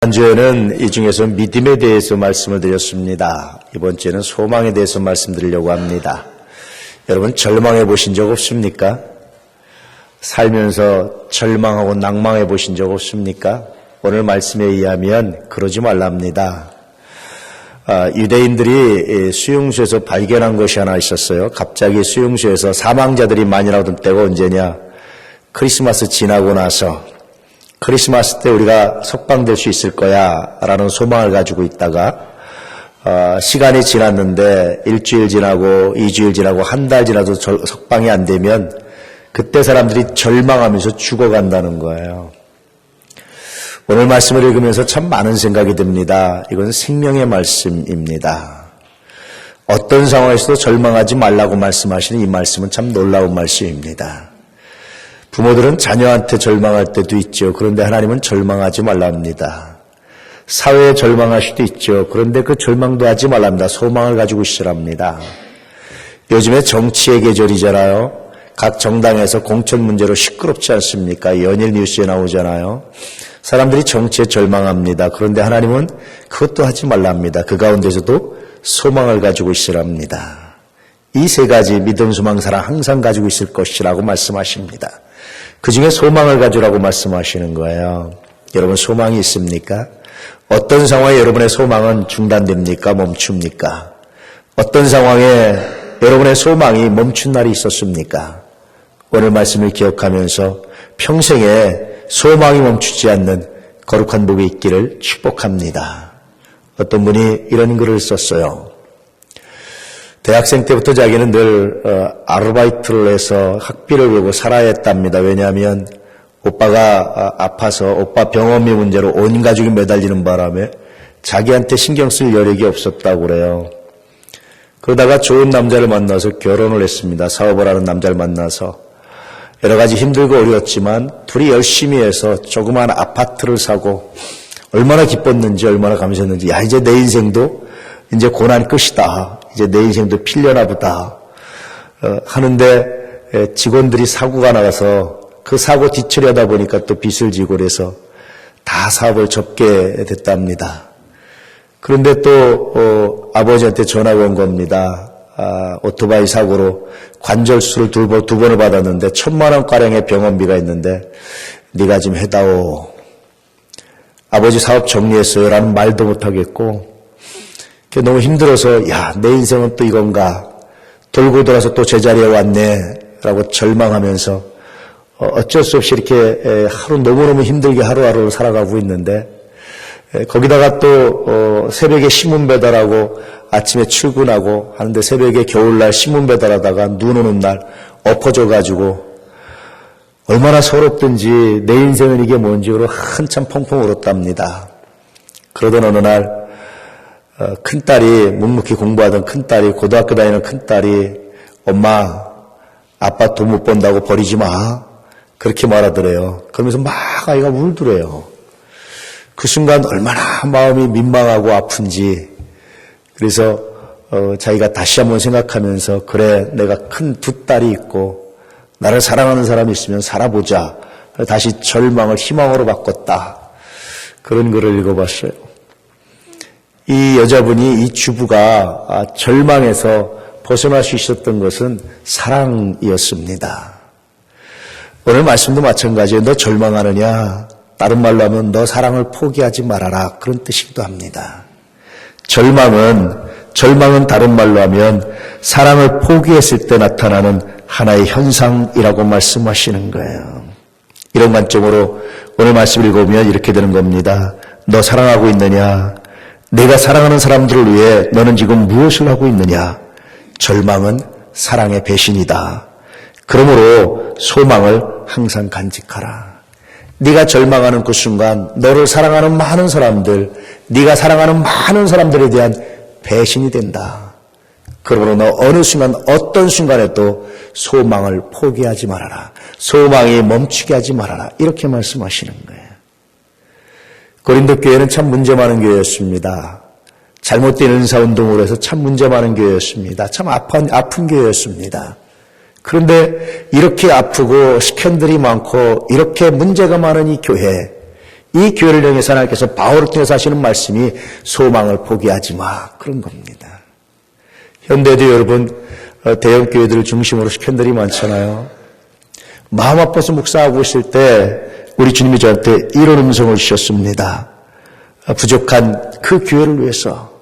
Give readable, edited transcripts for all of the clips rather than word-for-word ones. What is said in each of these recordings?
지난주에는 이 중에서 믿음에 대해서 말씀을 드렸습니다. 이번 주에는 소망에 대해서 말씀드리려고 합니다. 여러분 절망해 보신 적 없습니까? 살면서 절망하고 낭망해 보신 적 없습니까? 오늘 말씀에 의하면 그러지 말랍니다. 유대인들이 수용소에서 발견한 것이 하나 있었어요. 갑자기 수용소에서 사망자들이 많이 나오던 때가 언제냐? 크리스마스 지나고 나서 크리스마스 때 우리가 석방될 수 있을 거야 라는 소망을 가지고 있다가 시간이 지났는데 일주일 지나고 2주일 지나고 한 달 지나도 석방이 안 되면 그때 사람들이 절망하면서 죽어간다는 거예요. 오늘 말씀을 읽으면서 참 많은 생각이 듭니다. 이건 생명의 말씀입니다. 어떤 상황에서도 절망하지 말라고 말씀하시는 이 말씀은 참 놀라운 말씀입니다. 부모들은 자녀한테 절망할 때도 있죠. 그런데 하나님은 절망하지 말랍니다. 사회에 절망할 수도 있죠. 그런데 그 절망도 하지 말랍니다. 소망을 가지고 있으랍니다. 요즘에 정치의 계절이잖아요. 각 정당에서 공천 문제로 시끄럽지 않습니까? 연일 뉴스에 나오잖아요. 사람들이 정치에 절망합니다. 그런데 하나님은 그것도 하지 말랍니다. 그 가운데서도 소망을 가지고 있으랍니다. 이 세 가지 믿음, 소망, 사랑 항상 가지고 있을 것이라고 말씀하십니다. 그 중에 소망을 가지라고 말씀하시는 거예요. 여러분 소망이 있습니까? 어떤 상황에 여러분의 소망은 중단됩니까? 멈춥니까? 어떤 상황에 여러분의 소망이 멈춘 날이 있었습니까? 오늘 말씀을 기억하면서 평생에 소망이 멈추지 않는 거룩한 복이 있기를 축복합니다. 어떤 분이 이런 글을 썼어요. 대학생 때부터 자기는 늘 아르바이트를 해서 학비를 벌고 살아야 했답니다. 왜냐하면 오빠가 아파서 오빠 병원비 문제로 온 가족이 매달리는 바람에 자기한테 신경 쓸 여력이 없었다고 그래요. 그러다가 좋은 남자를 만나서 결혼을 했습니다. 사업을 하는 남자를 만나서 여러 가지 힘들고 어려웠지만 둘이 열심히 해서 조그마한 아파트를 사고 얼마나 기뻤는지 얼마나 감사했는지 야 이제 내 인생도 이제 고난 끝이다. 이제 내 인생도 필려나 보다 하는데 직원들이 사고가 나가서 그 사고 뒤처리하다 보니까 또 빚을 지고 그래서 다 사업을 접게 됐답니다. 그런데 또 아버지한테 전화가 온 겁니다. 오토바이 사고로 관절수를 두 번을 받았는데 1,000만 원가량의 병원비가 있는데 네가 좀 해다오. 아버지 사업 정리했어요 라는 말도 못하겠고 너무 힘들어서 야, 내 인생은 또 이건가 돌고 돌아서 또 제자리에 왔네 라고 절망하면서 어쩔 수 없이 이렇게 하루 너무너무 힘들게 하루하루를 살아가고 있는데 거기다가 또 새벽에 신문 배달하고 아침에 출근하고 하는데 새벽에 겨울날 신문 배달하다가 눈 오는 날 엎어져가지고 얼마나 서럽든지 내 인생은 이게 뭔지 그러고 한참 펑펑 울었답니다. 그러던 어느 날 큰딸이 묵묵히 공부하던 큰딸이 고등학교 다니는 큰딸이 엄마 아빠 돈 못 번다고 버리지 마 그렇게 말하더래요. 그러면서 막 아이가 울더래요. 그 순간 얼마나 마음이 민망하고 아픈지 그래서 자기가 다시 한번 생각하면서 그래 내가 큰 두 딸이 있고 나를 사랑하는 사람이 있으면 살아보자 다시 절망을 희망으로 바꿨다. 그런 글을 읽어봤어요. 이 여자분이 이 주부가 절망에서 벗어날 수 있었던 것은 사랑이었습니다. 오늘 말씀도 마찬가지예요. 너 절망하느냐? 다른 말로 하면 너 사랑을 포기하지 말아라. 그런 뜻이기도 합니다. 절망은 다른 말로 하면 사랑을 포기했을 때 나타나는 하나의 현상이라고 말씀하시는 거예요. 이런 관점으로 오늘 말씀을 읽으면 이렇게 되는 겁니다. 너 사랑하고 있느냐? 내가 사랑하는 사람들을 위해 너는 지금 무엇을 하고 있느냐? 절망은 사랑의 배신이다. 그러므로 소망을 항상 간직하라. 네가 절망하는 그 순간 너를 사랑하는 많은 사람들, 네가 사랑하는 많은 사람들에 대한 배신이 된다. 그러므로 너 어느 순간 어떤 순간에도 소망을 포기하지 말아라. 소망이 멈추게 하지 말아라. 이렇게 말씀하시는 거예요. 고린도 교회는 참 문제 많은 교회였습니다. 잘못된 은사운동으로 해서 참 문제 많은 교회였습니다. 참 아픈 교회였습니다. 그런데 이렇게 아프고 스캔들이 많고 이렇게 문제가 많은 이 교회, 이 교회를 통해서 하나님께서 바울을 통해서 하시는 말씀이 소망을 포기하지 마, 그런 겁니다. 현대도 여러분 대형 교회들을 중심으로 스캔들이 많잖아요. 마음 아파서 묵상하고 있을 때 우리 주님이 저한테 이런 음성을 주셨습니다. 부족한 그 교회를 위해서,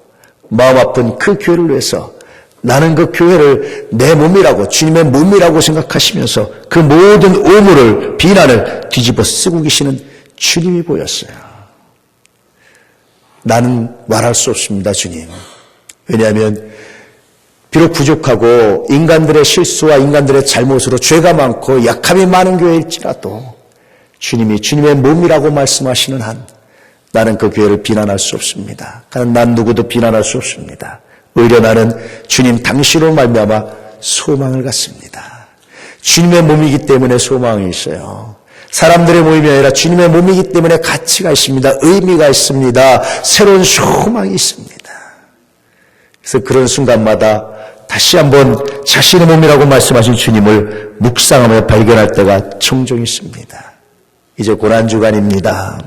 마음 아픈 그 교회를 위해서 나는 그 교회를 내 몸이라고, 주님의 몸이라고 생각하시면서 그 모든 오물을, 비난을 뒤집어 쓰고 계시는 주님이 보였어요. 나는 말할 수 없습니다, 주님. 왜냐하면 비록 부족하고 인간들의 실수와 인간들의 잘못으로 죄가 많고 약함이 많은 교회일지라도 주님이 주님의 몸이라고 말씀하시는 한 나는 그 교회를 비난할 수 없습니다. 난 누구도 비난할 수 없습니다. 오히려 나는 주님 당시로 말미암아 소망을 갖습니다. 주님의 몸이기 때문에 소망이 있어요. 사람들의 모임이 아니라 주님의 몸이기 때문에 가치가 있습니다. 의미가 있습니다. 새로운 소망이 있습니다. 그래서 그런 순간마다 다시 한번 자신의 몸이라고 말씀하신 주님을 묵상하며 발견할 때가 종종 있습니다. 이제 고난주간입니다.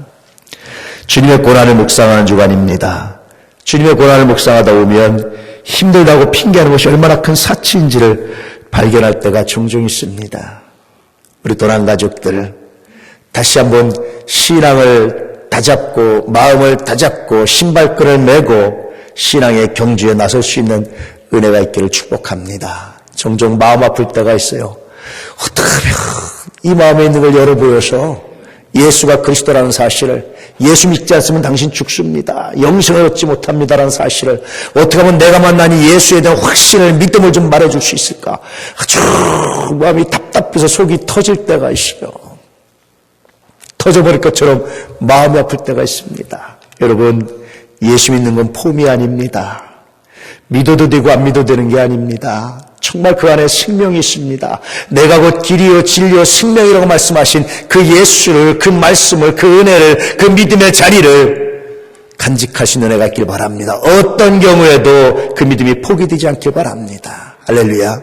주님의 고난을 묵상하는 주간입니다. 주님의 고난을 묵상하다 보면 힘들다고 핑계하는 것이 얼마나 큰 사치인지를 발견할 때가 종종 있습니다. 우리 도난 가족들 다시 한번 신앙을 다잡고 마음을 다잡고 신발끈을 메고 신앙의 경주에 나설 수 있는 은혜가 있기를 축복합니다. 종종 마음 아플 때가 있어요. 어떻게 하면 이 마음에 있는 걸 열어보여서 예수가 그리스도라는 사실을, 예수 믿지 않으면 당신 죽습니다, 영생을 얻지 못합니다라는 사실을 어떻게 하면 내가 만난 이 예수에 대한 확신을, 믿음을 좀 말해줄 수 있을까? 아주 마음이 답답해서 속이 터질 때가 있어요. 터져버릴 것처럼 마음이 아플 때가 있습니다. 여러분, 예수 믿는 건 폼이 아닙니다. 믿어도 되고 안 믿어도 되는 게 아닙니다. 정말 그 안에 생명이 있습니다. 내가 곧 길이요 진리요 생명이라고 말씀하신 그 예수를, 그 말씀을, 그 은혜를, 그 믿음의 자리를 간직하시는 은혜가 있길 바랍니다. 어떤 경우에도 그 믿음이 포기되지 않길 바랍니다. 할렐루야.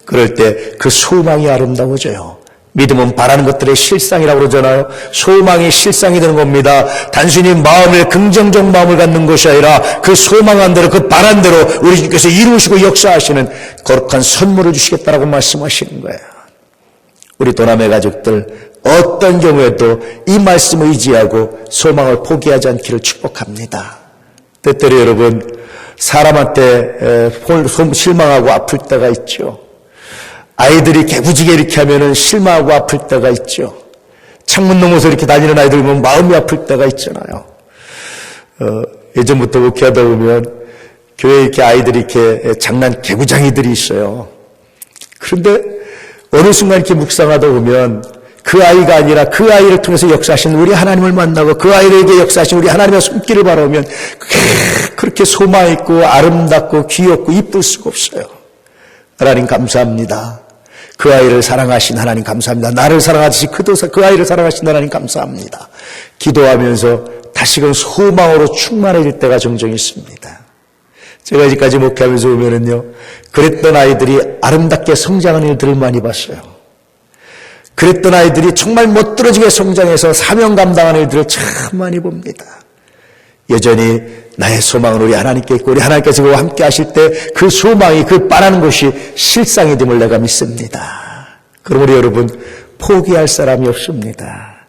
그럴 때 그 소망이 아름다워져요. 믿음은 바라는 것들의 실상이라고 그러잖아요. 소망이 실상이 되는 겁니다. 단순히 마음을, 긍정적 마음을 갖는 것이 아니라 그 소망한 대로, 그 바란 대로 우리 주님께서 이루시고 역사하시는 거룩한 선물을 주시겠다라고 말씀하시는 거예요. 우리 도남의 가족들 어떤 경우에도 이 말씀을 의지하고 소망을 포기하지 않기를 축복합니다. 때때로 여러분, 사람한테 실망하고 아플 때가 있죠. 아이들이 개구지게 이렇게 하면은 실망하고 아플 때가 있죠. 창문 넘어서 이렇게 다니는 아이들 보면 마음이 아플 때가 있잖아요. 예전부터 목회하다 보면 교회에 이렇게 아이들이 이렇게 장난 개구장이들이 있어요. 그런데 어느 순간 이렇게 묵상하다 보면 그 아이가 아니라 그 아이를 통해서 역사하신 우리 하나님을 만나고 그 아이에게 역사하신 우리 하나님의 손길을 바라보면 그렇게 소망 있고 아름답고 귀엽고 이쁠 수가 없어요. 하나님 감사합니다. 그 아이를 사랑하신 하나님 감사합니다. 나를 사랑하듯이 그 아이를 사랑하신 하나님 감사합니다. 기도하면서 다시금 소망으로 충만해질 때가 종종 있습니다. 제가 이제까지 목회하면서 보면은요, 그랬던 아이들이 아름답게 성장하는 일들을 많이 봤어요. 그랬던 아이들이 정말 멋들어지게 성장해서 사명 감당하는 일들을 참 많이 봅니다. 여전히 나의 소망은 우리 하나님께 있고 우리 하나님께서 그와 함께 하실 때 그 소망이, 그 바라는 것이 실상이 됨을 내가 믿습니다. 그러므로 여러분, 포기할 사람이 없습니다.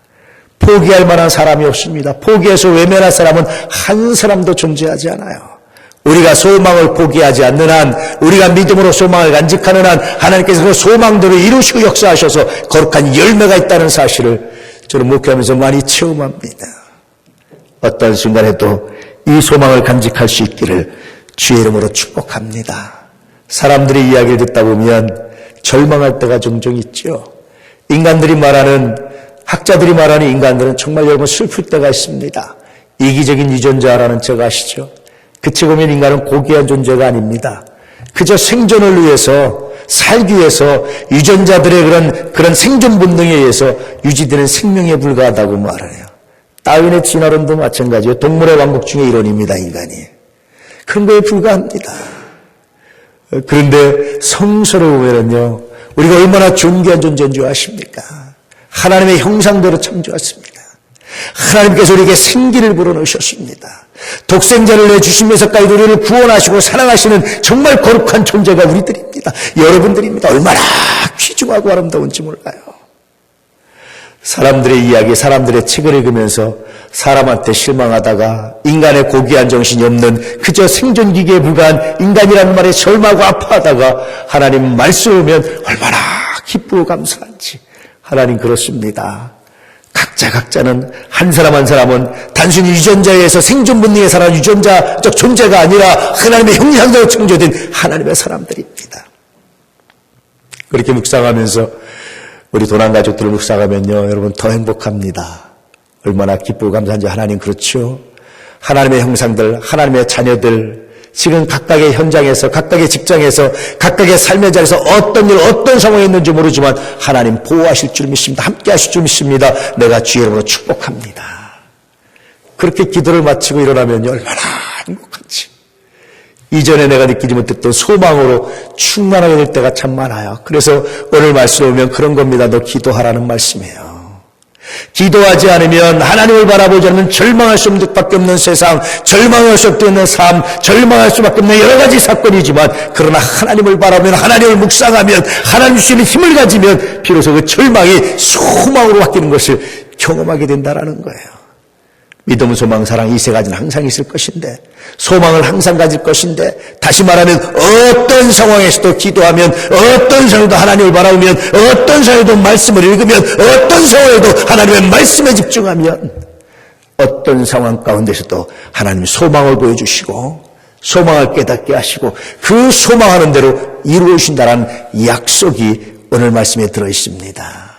포기할 만한 사람이 없습니다. 포기해서 외면할 사람은 한 사람도 존재하지 않아요. 우리가 소망을 포기하지 않는 한, 우리가 믿음으로 소망을 간직하는 한 하나님께서 그 소망대로 이루시고 역사하셔서 거룩한 열매가 있다는 사실을 저는 목회하면서 많이 체험합니다. 어떤 순간에도 이 소망을 간직할 수 있기를 주의 이름으로 축복합니다. 사람들의 이야기를 듣다 보면 절망할 때가 종종 있죠. 인간들이 말하는, 학자들이 말하는 인간들은 정말 여러분 슬플 때가 있습니다. 이기적인 유전자라는 책 아시죠? 그 책 보면 인간은 고귀한 존재가 아닙니다. 그저 생존을 위해서, 살기 위해서 유전자들의 그런 생존 본능에 의해서 유지되는 생명에 불과하다고 말을 해요. 다윈의 진화론도 마찬가지예요. 동물의 왕국 중의 일원입니다, 인간이. 그런 거에 불과합니다. 그런데 성서를 보면은요, 우리가 얼마나 존귀한 존재인 줄 아십니까? 하나님의 형상대로 창조했습니다. 하나님께서 우리에게 생기를 불어넣으셨습니다. 독생자를 내주시면서까지 우리를 구원하시고 사랑하시는 정말 거룩한 존재가 우리들입니다. 여러분들입니다. 얼마나 귀중하고 아름다운지 몰라요. 사람들의 이야기, 사람들의 책을 읽으면서 사람한테 실망하다가 인간의 고귀한 정신이 없는 그저 생존기계에 불과한 인간이라는 말에 절망하고 아파하다가 하나님 말씀을 오면 얼마나 기쁘고 감사한지. 하나님 그렇습니다. 각자는 한 사람 한 사람은 단순히 유전자에 의해서 생존 본능에 살아난 유전자적 존재가 아니라 하나님의 형상대로 창조된 하나님의 사람들입니다. 그렇게 묵상하면서 우리 도난 가족들을 묵상하면요, 여러분 더 행복합니다. 얼마나 기쁘고 감사한지. 하나님 그렇죠. 하나님의 형상들, 하나님의 자녀들, 지금 각각의 현장에서, 각각의 직장에서, 각각의 삶의 자리에서 어떤 일, 어떤 상황에 있는지 모르지만 하나님 보호하실 줄 믿습니다. 함께 하실 줄 믿습니다. 내가 주의 이름으로 축복합니다. 그렇게 기도를 마치고 일어나면요, 얼마나 행복한지. 이전에 내가 느끼지 못했던 소망으로 충만하게 될 때가 참 많아요. 그래서 오늘 말씀을 보면 그런 겁니다. 너 기도하라는 말씀이에요. 기도하지 않으면, 하나님을 바라보지 않으면 절망할 수밖에 없는 세상, 절망할 수 없는 삶, 절망할 수밖에 없는 여러 가지 사건이지만, 그러나 하나님을 바라보면, 하나님을 묵상하면, 하나님 주시는 힘을 가지면 비로소 그 절망이 소망으로 바뀌는 것을 경험하게 된다는 거예요. 믿음, 소망, 사랑 이 세 가지는 항상 있을 것인데, 소망을 항상 가질 것인데, 다시 말하면 어떤 상황에서도 기도하면, 어떤 상황에도 하나님을 바라보면, 어떤 상황에도 말씀을 읽으면, 어떤 상황에도 하나님의 말씀에 집중하면, 어떤 상황 가운데서도 하나님의 소망을 보여주시고 소망을 깨닫게 하시고 그 소망하는 대로 이루어진다는 약속이 오늘 말씀에 들어있습니다.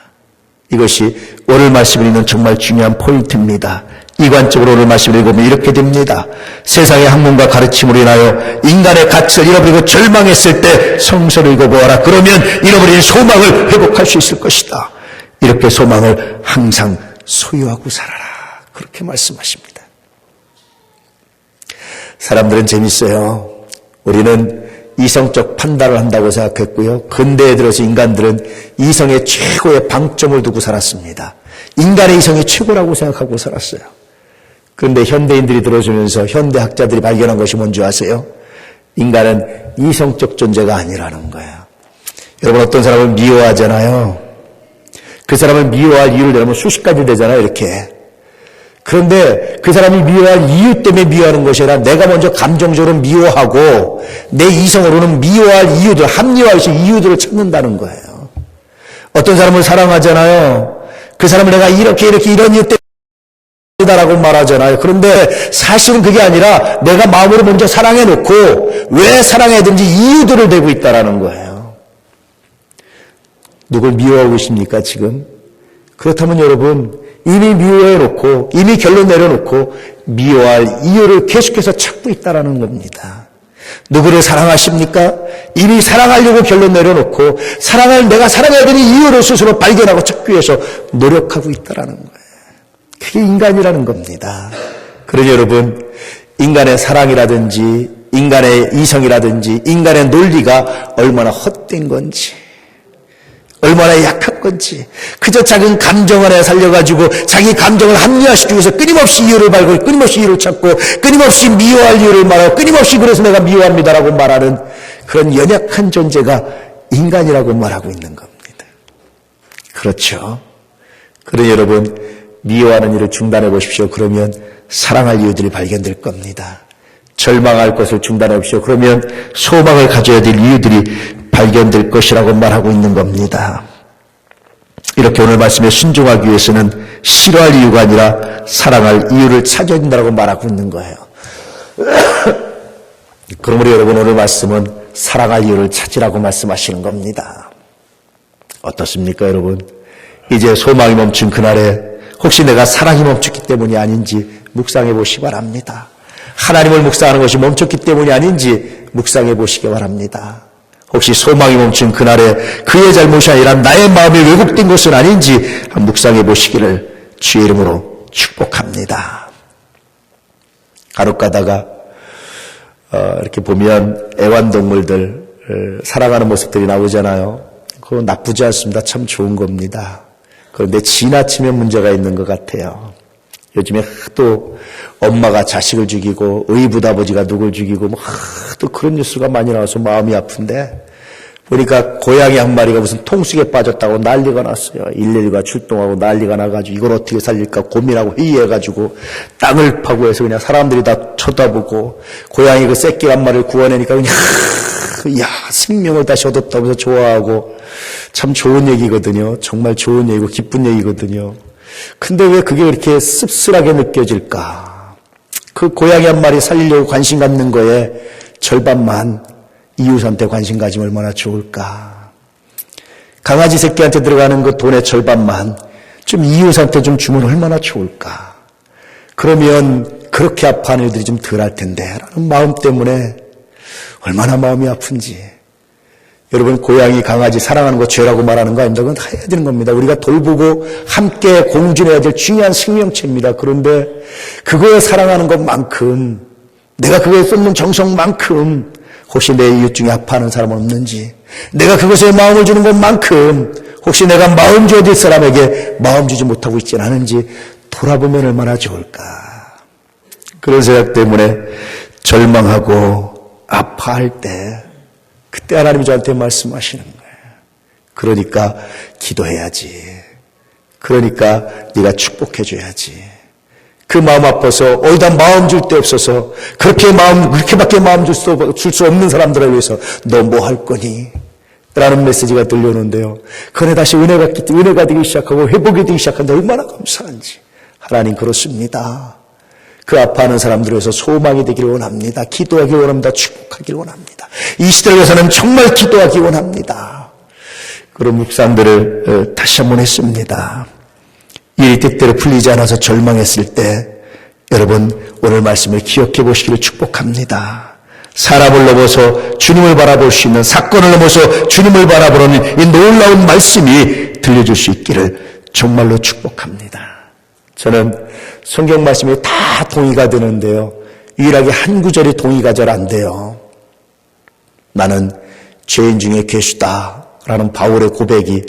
이것이 오늘 말씀을 읽는 정말 중요한 포인트입니다. 이관적으로 오늘 말씀을 읽으면 이렇게 됩니다. 세상의 학문과 가르침으로 인하여 인간의 가치를 잃어버리고 절망했을 때 성서를 읽어보아라. 그러면 잃어버린 소망을 회복할 수 있을 것이다. 이렇게 소망을 항상 소유하고 살아라. 그렇게 말씀하십니다. 사람들은 재밌어요. 우리는 이성적 판단을 한다고 생각했고요. 근대에 들어서 인간들은 이성의 최고의 방점을 두고 살았습니다. 인간의 이성이 최고라고 생각하고 살았어요. 그런데 현대인들이 들어오면서 현대학자들이 발견한 것이 뭔지 아세요? 인간은 이성적 존재가 아니라는 거예요. 여러분 어떤 사람을 미워하잖아요. 그 사람을 미워할 이유를 여러분 수십 가지 되잖아요. 이렇게. 그런데 그 사람이 미워할 이유 때문에 미워하는 것이 아니라 내가 먼저 감정적으로 미워하고 내 이성으로는 미워할 이유들, 합리화할 수 있는 이유들을 찾는다는 거예요. 어떤 사람을 사랑하잖아요. 그 사람을 내가 이렇게 이런 이유 때문이다라고 말하잖아요. 그런데 사실은 그게 아니라 내가 마음으로 먼저 사랑해놓고 왜 사랑해야 되는지 이유들을 대고 있다라는 거예요. 누굴 미워하고 계십니까 지금? 그렇다면 여러분 이미 미워해놓고 이미 결론 내려놓고 미워할 이유를 계속해서 찾고 있다라는 겁니다. 누구를 사랑하십니까? 이미 사랑하려고 결론 내려놓고 내가 사랑해야 되는 이유를 스스로 발견하고 찾기 위해서 노력하고 있다라는 거예요. 그게 인간이라는 겁니다. 그러니 여러분 인간의 사랑이라든지 인간의 이성이라든지 인간의 논리가 얼마나 헛된 건지 얼마나 약한 건지 그저 작은 감정 하나에 살려가지고 자기 감정을 합리화시키기 위해서 끊임없이 이유를 발견하고 끊임없이 이유를 찾고 끊임없이 미워할 이유를 말하고 끊임없이 그래서 내가 미워합니다라고 말하는 그런 연약한 존재가 인간이라고 말하고 있는 겁니다. 그렇죠. 그러니 여러분 미워하는 일을 중단해 보십시오. 그러면 사랑할 이유들이 발견될 겁니다. 절망할 것을 중단해 보십시오. 그러면 소망을 가져야 될 이유들이 발견될 것이라고 말하고 있는 겁니다. 이렇게 오늘 말씀에 순종하기 위해서는 싫어할 이유가 아니라 사랑할 이유를 찾아야 된다고 말하고 있는 거예요. 그러므로 여러분 오늘 말씀은 사랑할 이유를 찾으라고 말씀하시는 겁니다. 어떻습니까 여러분? 이제 소망이 멈춘 그날에 혹시 내가 사랑이 멈췄기 때문이 아닌지 묵상해 보시기 바랍니다. 하나님을 묵상하는 것이 멈췄기 때문이 아닌지 묵상해 보시기 바랍니다. 혹시 소망이 멈춘 그날에 그의 잘못이 아니라 나의 마음이 왜곡된 것은 아닌지 묵상해 보시기를 주의 이름으로 축복합니다. 간혹 가다가 이렇게 보면 애완동물들 사랑하는 모습들이 나오잖아요. 그거 나쁘지 않습니다. 참 좋은 겁니다. 그런데 지나치면 문제가 있는 것 같아요. 요즘에 또 엄마가 자식을 죽이고 의붓아버지가 누굴 죽이고 또 그런 뉴스가 많이 나와서 마음이 아픈데 보니까 고양이 한 마리가 무슨 통쑥에 빠졌다고 난리가 났어요. 112가 출동하고 난리가 나가지고 이걸 어떻게 살릴까 고민하고 회의해가지고 땅을 파고 해서 그냥 사람들이 다 쳐다보고 고양이 그 새끼 한 마리를 구워내니까 그냥 야 생명을 다시 얻었다면서 좋아하고 참 좋은 얘기거든요. 정말 좋은 얘기고 기쁜 얘기거든요. 근데 왜 그게 그렇게 씁쓸하게 느껴질까? 그 고양이 한 마리 살리려고 관심 갖는 거에 절반만 이웃한테 관심 가지면 얼마나 좋을까? 강아지 새끼한테 들어가는 그 돈의 절반만 좀 이웃한테 좀 주면 얼마나 좋을까? 그러면 그렇게 아파하는 일들이 좀 덜 할 텐데 라는 마음 때문에 얼마나 마음이 아픈지. 여러분 고양이 강아지 사랑하는 거 죄라고 말하는 거 아닙니다. 그건 해야 되는 겁니다. 우리가 돌보고 함께 공존해야 될 중요한 생명체입니다. 그런데 그거에 사랑하는 것만큼 내가 그거에 쏟는 정성만큼 혹시 내 이웃 중에 아파하는 사람은 없는지, 내가 그것에 마음을 주는 것만큼 혹시 내가 마음 줘야 될 사람에게 마음 주지 못하고 있지는 않은지 돌아보면 얼마나 좋을까. 그런 생각 때문에 절망하고 아파할 때 그때 하나님이 저한테 말씀하시는 거예요. 그러니까 기도해야지. 그러니까 네가 축복해줘야지. 그 마음 아파서 어디다 마음 줄 데 없어서 그렇게밖에 마음 줄 수 없는 사람들을 위해서 너 뭐 할 거니? 라는 메시지가 들려오는데요. 그래 다시 은혜가 되기 시작하고 회복이 되기 시작한다. 얼마나 감사한지. 하나님 그렇습니다. 그 아파하는 사람들을 위해서 소망이 되기를 원합니다. 기도하기 원합니다. 축복하기를 원합니다. 이 시대를 위해서는 정말 기도하기 원합니다. 그런 묵상들을 다시 한번 했습니다. 일이 뜻대로 풀리지 않아서 절망했을 때 여러분 오늘 말씀을 기억해 보시기를 축복합니다. 사람을 넘어서 주님을 바라볼 수 있는, 사건을 넘어서 주님을 바라보는 이 놀라운 말씀이 들려줄 수 있기를 정말로 축복합니다. 저는 성경 말씀이 다 동의가 되는데요. 유일하게 한 구절이 동의가 잘 안 돼요. 나는 죄인 중에 괴수다라는 바울의 고백이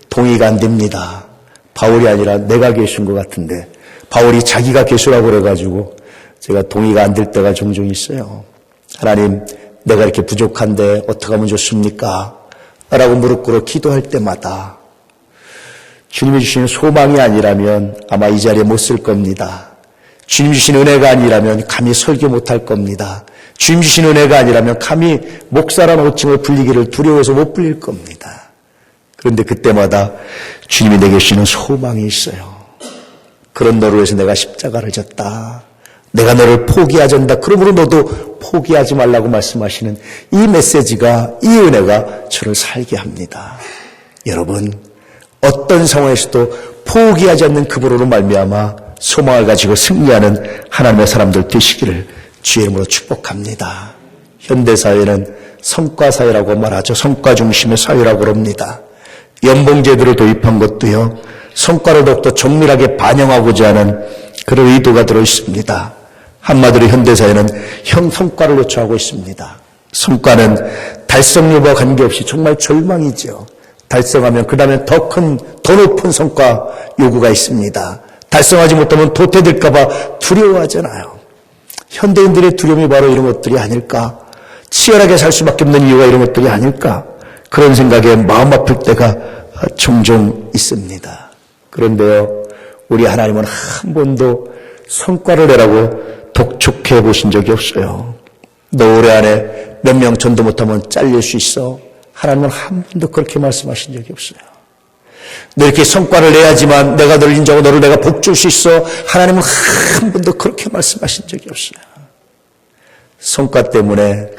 동의가 안 됩니다. 바울이 아니라 내가 괴수인 것 같은데 바울이 자기가 괴수라고 그래가지고 제가 동의가 안 될 때가 종종 있어요. 하나님, 내가 이렇게 부족한데 어떻게 하면 좋습니까? 라고 무릎 꿇어 기도할 때마다 주님이 주시는 소망이 아니라면 아마 이 자리에 못 쓸 겁니다. 주님 주신 은혜가 아니라면 감히 설교 못할 겁니다. 주님 주신 은혜가 아니라면 감히 목사라는 호칭을 불리기를 두려워서 못 불릴 겁니다. 그런데 그때마다 주님이 내게 주시는 소망이 있어요. 그런 너를 위해서 내가 십자가를 졌다. 내가 너를 포기하지 않는다. 그러므로 너도 포기하지 말라고 말씀하시는 이 메시지가, 이 은혜가 저를 살게 합니다. 여러분, 어떤 상황에서도 포기하지 않는 그분으로 말미암아 소망을 가지고 승리하는 하나님의 사람들 되시기를 주의 이름으로 축복합니다. 현대사회는 성과사회라고 말하죠. 성과 중심의 사회라고 합니다. 연봉제도를 도입한 것도요, 성과를 더욱더 정밀하게 반영하고자 하는 그런 의도가 들어 있습니다. 한마디로 현대사회는 성과를 요청하고 있습니다. 성과는 달성 여부와 관계없이 정말 절망이죠. 달성하면 그 다음에 더 높은 성과 요구가 있습니다. 달성하지 못하면 도태될까 봐 두려워하잖아요. 현대인들의 두려움이 바로 이런 것들이 아닐까? 치열하게 살 수밖에 없는 이유가 이런 것들이 아닐까? 그런 생각에 마음 아플 때가 종종 있습니다. 그런데요, 우리 하나님은 한 번도 성과를 내라고 독촉해 보신 적이 없어요. 너 올해 안에 몇 명 전도 못하면 잘릴 수 있어. 하나님은 한 번도 그렇게 말씀하신 적이 없어요. 너 이렇게 성과를 내야지만 내가 너를 인정하고 너를 내가 복 줄 수 있어. 하나님은 한 번도 그렇게 말씀하신 적이 없어요. 성과 때문에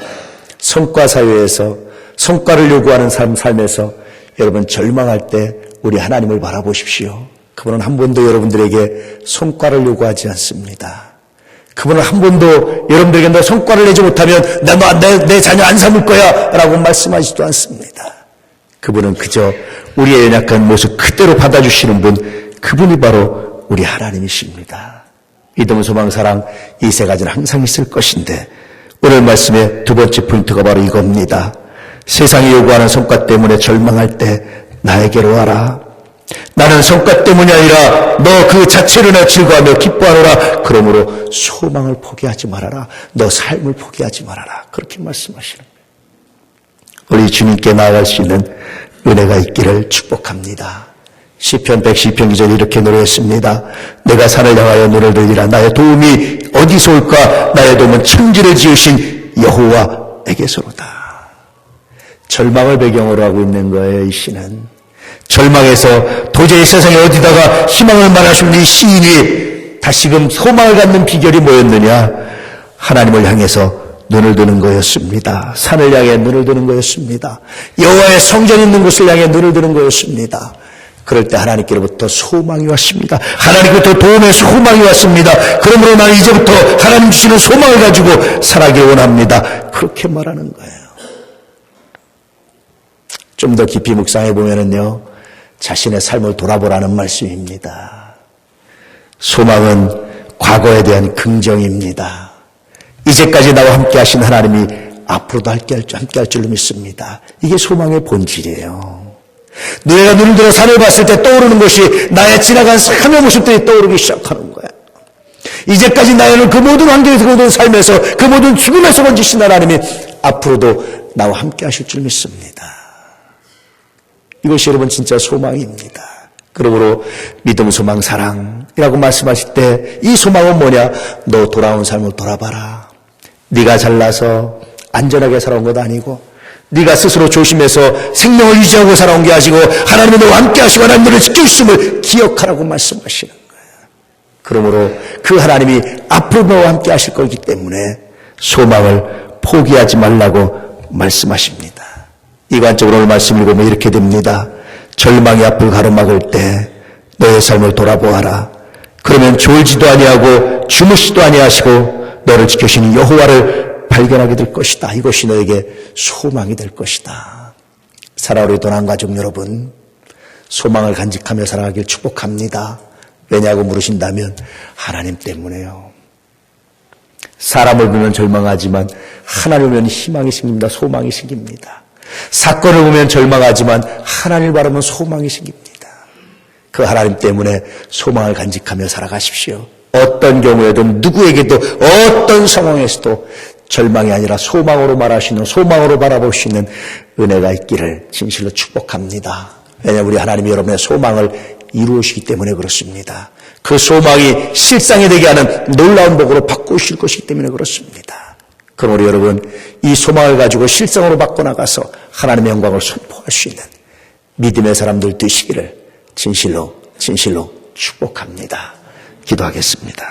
성과 사회에서 성과를 요구하는 삶에서 여러분 절망할 때 우리 하나님을 바라보십시오. 그분은 한 번도 여러분들에게 성과를 요구하지 않습니다. 그분은 한 번도 여러분들에게 너 성과를 내지 못하면 내 자녀 안 삼을 거야 라고 말씀하지도 않습니다. 그분은 그저 우리의 연약한 모습 그대로 받아주시는 분, 그분이 바로 우리 하나님이십니다. 믿음, 소망, 사랑 이 세 가지는 항상 있을 것인데 오늘 말씀의 두 번째 포인트가 바로 이겁니다. 세상이 요구하는 성과 때문에 절망할 때 나에게로 와라. 나는 성과 때문이 아니라 너 그 자체로 내 즐거워하며 기뻐하노라. 그러므로 소망을 포기하지 말아라. 너 삶을 포기하지 말아라. 그렇게 말씀하시는 거예요. 우리 주님께 나아갈 수 있는 은혜가 있기를 축복합니다. 시편 112편 2절 이렇게 노래했습니다. 내가 산을 향하여 눈을 들리라. 나의 도움이 어디서 올까? 나의 도움은 천지를 지으신 여호와에게서로다. 절망을 배경으로 하고 있는 거예요. 이 시는. 절망해서 도저히 세상에 어디다가 희망을 말할 수 없는 이 시인이 다시금 소망을 갖는 비결이 뭐였느냐? 하나님을 향해서 눈을 드는 거였습니다. 산을 향해 눈을 드는 거였습니다. 여호와의 성전 있는 곳을 향해 눈을 드는 거였습니다. 그럴 때 하나님께로부터 소망이 왔습니다. 하나님께로부터 도움의 소망이 왔습니다. 그러므로 나는 이제부터 하나님 주시는 소망을 가지고 살아가기 원합니다. 그렇게 말하는 거예요. 좀 더 깊이 묵상해 보면은요, 자신의 삶을 돌아보라는 말씀입니다. 소망은 과거에 대한 긍정입니다. 이제까지 나와 함께 하신 하나님이 앞으로도 함께 할 줄로 믿습니다. 이게 소망의 본질이에요. 내가 눈을 들어 산을 봤을 때 떠오르는 것이 나의 지나간 삶의 모습들이 떠오르기 시작하는 거야. 이제까지 나에는 그 모든 환경에서, 그 모든 삶에서, 그 모든 죽음에서 건지신 하나님이 앞으로도 나와 함께 하실 줄 믿습니다. 이것이 여러분 진짜 소망입니다. 그러므로 믿음, 소망, 사랑이라고 말씀하실 때 이 소망은 뭐냐? 너 돌아온 삶을 돌아봐라. 네가 잘나서 안전하게 살아온 것 아니고 네가 스스로 조심해서 생명을 유지하고 살아온 게 아니고 하나님이 너와 함께 하시고 하나님 너를 지켜주심을 기억하라고 말씀하시는 거예요. 그러므로 그 하나님이 앞으로 너와 함께 하실 거기 때문에 소망을 포기하지 말라고 말씀하십니다. 이관적으로 오늘 말씀 읽으면 이렇게 됩니다. 절망이 앞을 가로막을 때 너의 삶을 돌아보아라. 그러면 졸지도 아니하고 주무시도 아니하시고 너를 지켜주시는 여호와를 발견하게 될 것이다. 이것이 너에게 소망이 될 것이다. 사랑하는 도난 가족 여러분, 소망을 간직하며 살아가길 축복합니다. 왜냐고 물으신다면 하나님 때문에요. 사람을 보면 절망하지만 하나님을 보면 희망이 생깁니다. 소망이 생깁니다. 사건을 보면 절망하지만 하나님을 바라보면 소망이 생깁니다. 그 하나님 때문에 소망을 간직하며 살아가십시오. 어떤 경우에도 누구에게도 어떤 상황에서도 절망이 아니라 소망으로 말하시는, 소망으로 바라볼 수 있는 은혜가 있기를 진실로 축복합니다. 왜냐하면 우리 하나님이 여러분의 소망을 이루시기 때문에 그렇습니다. 그 소망이 실상이 되게 하는 놀라운 복으로 바꾸실 것이기 때문에 그렇습니다. 그러므로 여러분, 이 소망을 가지고 실상으로 바꿔나가서 하나님의 영광을 선포할 수 있는 믿음의 사람들 되시기를 진실로 축복합니다. 기도하겠습니다.